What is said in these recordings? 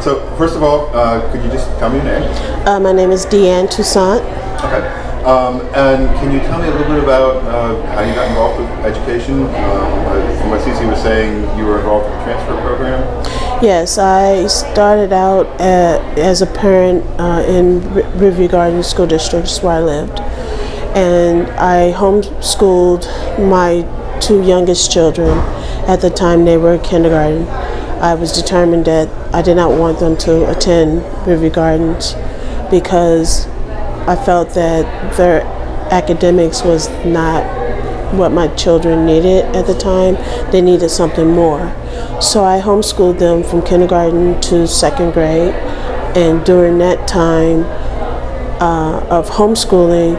So first of all, could you just tell me your name? My name is DeAnne Toussaint. Okay. And can you tell me a little bit about how you got involved with education? From what Cece was saying, you were involved in the transfer program? Yes, I started out as a parent in Riverview Gardens School District, where I lived. And I homeschooled my two youngest children. At the time they were in kindergarten. I was determined that I did not want them to attend Riverview Gardens because I felt that their academics was not what my children needed at the time. They needed something more. So I homeschooled them from kindergarten to second grade. And during that time of homeschooling,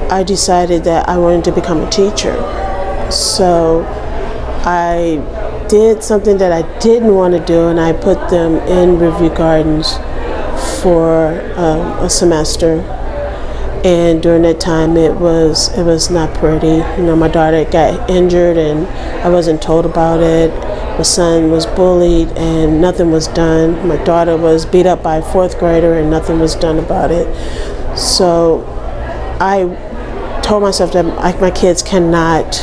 I decided that I wanted to become a teacher. So I did something that I didn't want to do, and I put them in Riverview Gardens for a semester. And during that time, it was not pretty. You know, my daughter got injured, and I wasn't told about it. My son was bullied, and nothing was done. My daughter was beat up by a fourth grader, and nothing was done about it. So I told myself that my kids cannot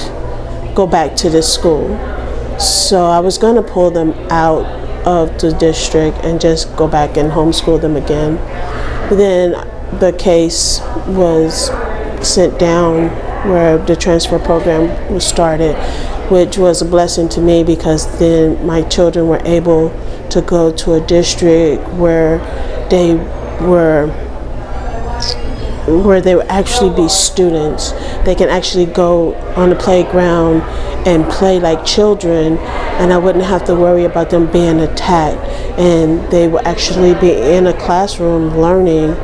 go back to this school. So I was going to pull them out of the district and just go back and homeschool them again. Then the case was sent down where the transfer program was started, which was a blessing to me because then my children were able to go to a district where they would actually be students. They can actually go on the playground and play like children, and I wouldn't have to worry about them being attacked. And they would actually be in a classroom learning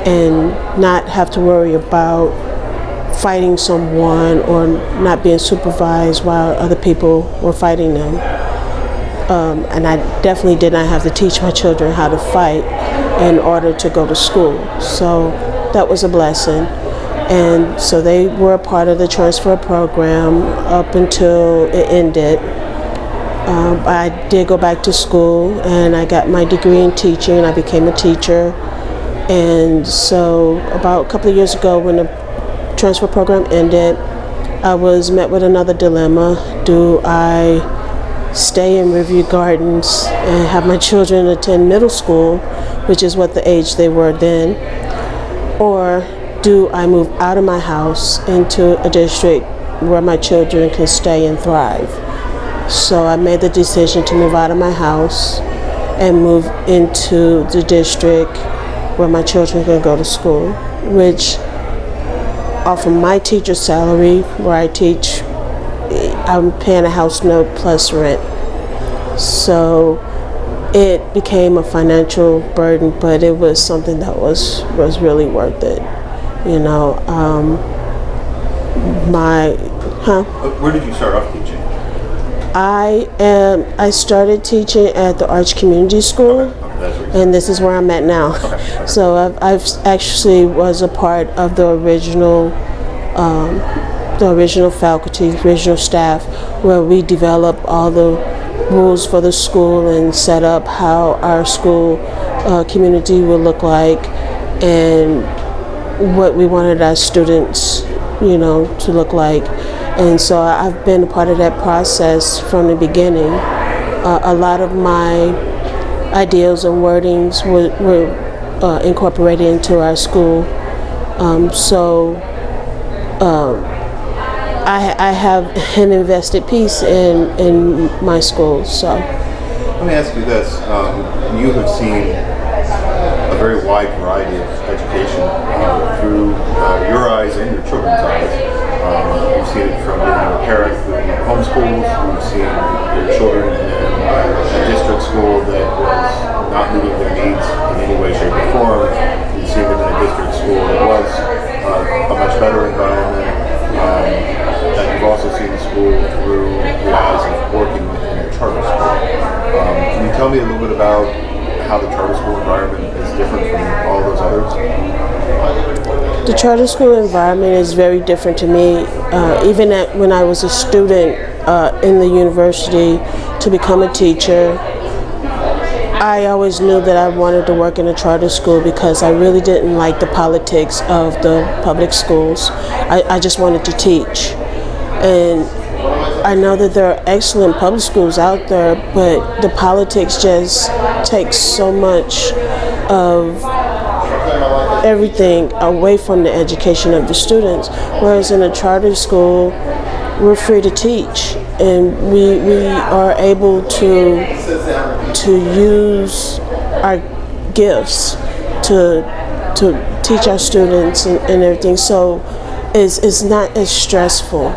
and not have to worry about fighting someone or not being supervised while other people were fighting them. And I definitely did not have to teach my children how to fight in order to go to school. So that was a blessing. And so they were a part of the transfer program up until it ended. I did go back to school and I got my degree in teaching. I became a teacher. And so about a couple of years ago when the transfer program ended, I was met with another dilemma. Do I stay in Riverview Gardens and have my children attend middle school, which is what the age they were then, or do I move out of my house into a district where my children can stay and thrive? So I made the decision to move out of my house and move into the district where my children can go to school, which off of my teacher's salary, where I teach, I'm paying a house note plus rent. So it became a financial burden, but it was something that was really worth it. You know, Where did you start off teaching? I started teaching at the Arch Community School, and this is where I'm at now. Okay. So I've actually was a part of the original faculty, original staff, where we developed all the rules for the school and set up how our school community would look like and what we wanted our students, you know, to look like. And so I've been a part of that process from the beginning. A lot of my ideals and wordings were incorporated into our school. I have an invested piece in my school. So let me ask you this. You have seen a very wide variety of education through your eyes and your children's eyes. You've seen it from being a parent who homeschools. You've seen your children in a district school that was not meeting their needs in any way, shape, or form. You've seen them in a district school that was a much better environment. And you've also seen the school through the eyes of working in a charter school. Can you tell me a little bit about how the charter school environment is different from all those others? The charter school environment is very different to me. Even when I was a student in the university to become a teacher, I always knew that I wanted to work in a charter school because I really didn't like the politics of the public schools. I just wanted to teach. And I know that there are excellent public schools out there, but the politics just takes so much of everything away from the education of the students. Whereas in a charter school, we're free to teach, and we are able to use our gifts to teach our students and everything. So it's not as stressful.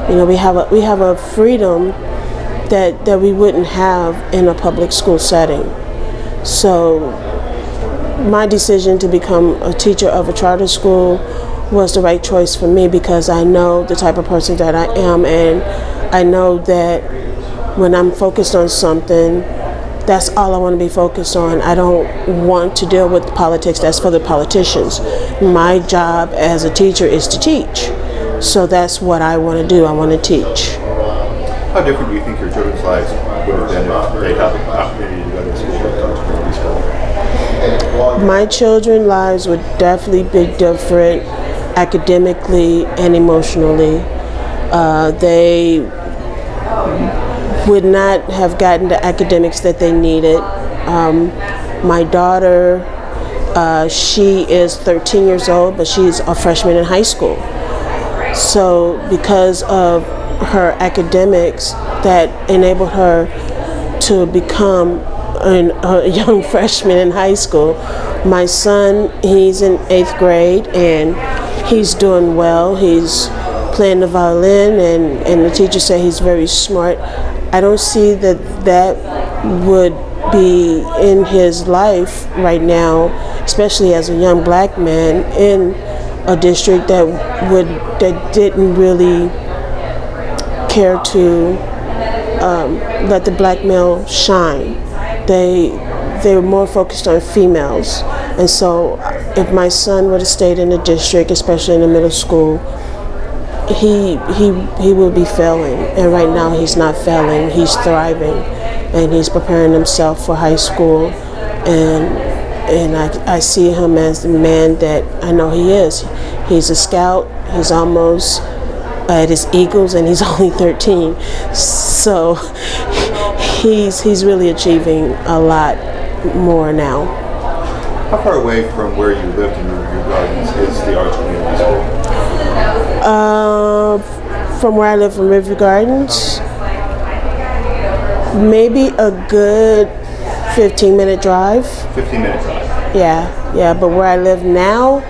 You know, we have a freedom that we wouldn't have in a public school setting. So my decision to become a teacher of a charter school was the right choice for me because I know the type of person that I am, and I know that when I'm focused on something, that's all I want to be focused on. I don't want to deal with politics. That's for the politicians. My job as a teacher is to teach. So that's what I want to do. I want to teach. How different do you think your children's lives would have been if they had the opportunity to go to school or go to community school? My children's lives would definitely be different academically and emotionally. They would not have gotten the academics that they needed. My daughter, she is 13 years old, but she's a freshman in high school. So because of her academics, that enabled her to become a young freshman in high school. My son, he's in 8th grade, and he's doing well. He's playing the violin, and the teacher said he's very smart. I don't see that would be in his life right now, especially as a young black man in a district that didn't really care to let the black male shine. They were more focused on females, and so if my son would have stayed in the district, especially in the middle school, he will be failing. And right now he's not failing, he's thriving, and he's preparing himself for high school, and I see him as the man that I know he is. He's a scout. He's almost at his Eagles, and he's only 13. So he's really achieving a lot more now. How far away from where you lived in your gardens is the Arts Community School? From where I live in River Gardens, maybe a good 15-minute drive. 15-minute drive. Yeah, but where I live now,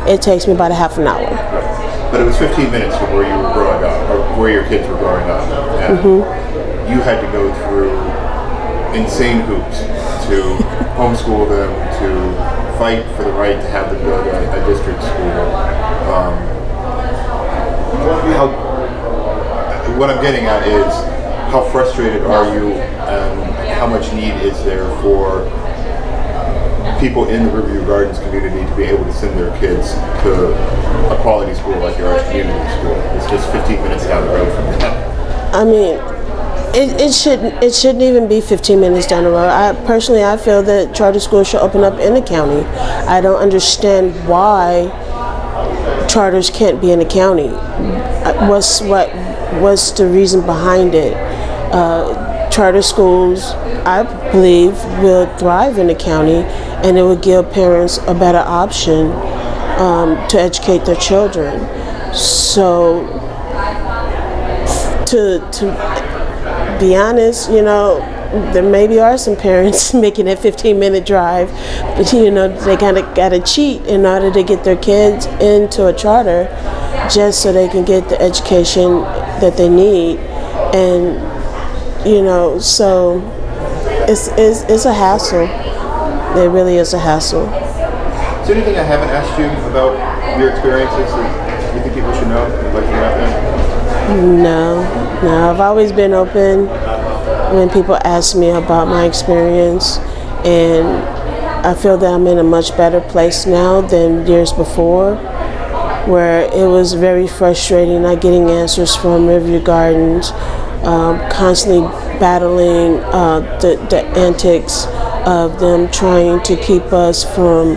it takes me about a half an hour. Right. But it was 15 minutes from where you were growing up, or where your kids were growing up, and you had to go through insane hoops to homeschool them, to fight for the right to have them go to a district school. What I'm getting at is, how frustrated are you, and how much need is there for people in the Riverview Gardens community to be able to send their kids to a quality school like your Arts Community School? It's just 15 minutes down the road from that. I mean, it shouldn't even be 15 minutes down the road. I feel that charter schools should open up in the county. I don't understand why charters can't be in the county. What's the reason behind it? Charter schools, I believe, will thrive in the county, and it would give parents a better option to educate their children. So, to be honest, you know, there maybe are some parents making that 15-minute drive, but you know, they kind of got to cheat in order to get their kids into a charter, just so they can get the education that they need. And you know, so it's a hassle. It really is a hassle. Is there anything I haven't asked you about your experiences that you think people should know you'd like to get out there? No, I've always been open when people ask me about my experience, and I feel that I'm in a much better place now than years before, where it was very frustrating not getting answers from Riverview Gardens, constantly battling the antics of them trying to keep us from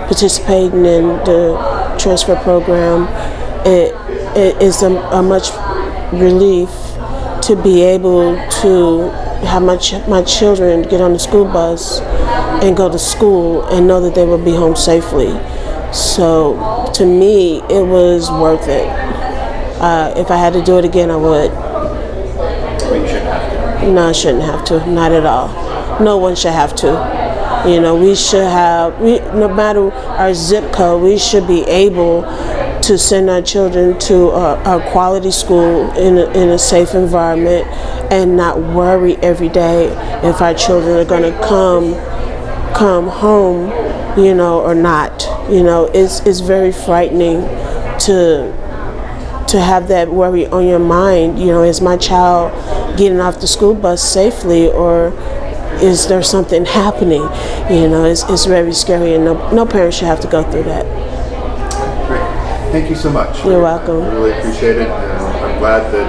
participating in the transfer program. It is a much relief to be able to have my children get on the school bus and go to school and know that they will be home safely. So to me, it was worth it. If I had to do it again, I would. But you shouldn't have to. No, I shouldn't have to. Not at all. No one should have to. You know, we should have, no matter our zip code, we should be able to send our children to a quality school in a safe environment and not worry every day if our children are going to come home, you know, or not. You know, it's very frightening to have that worry on your mind. You know, is my child getting off the school bus safely, or is there something happening? You know, it's very scary, and no parent should have to go through that. Great. Thank you so much. You're welcome. I really appreciate it. And I'm glad that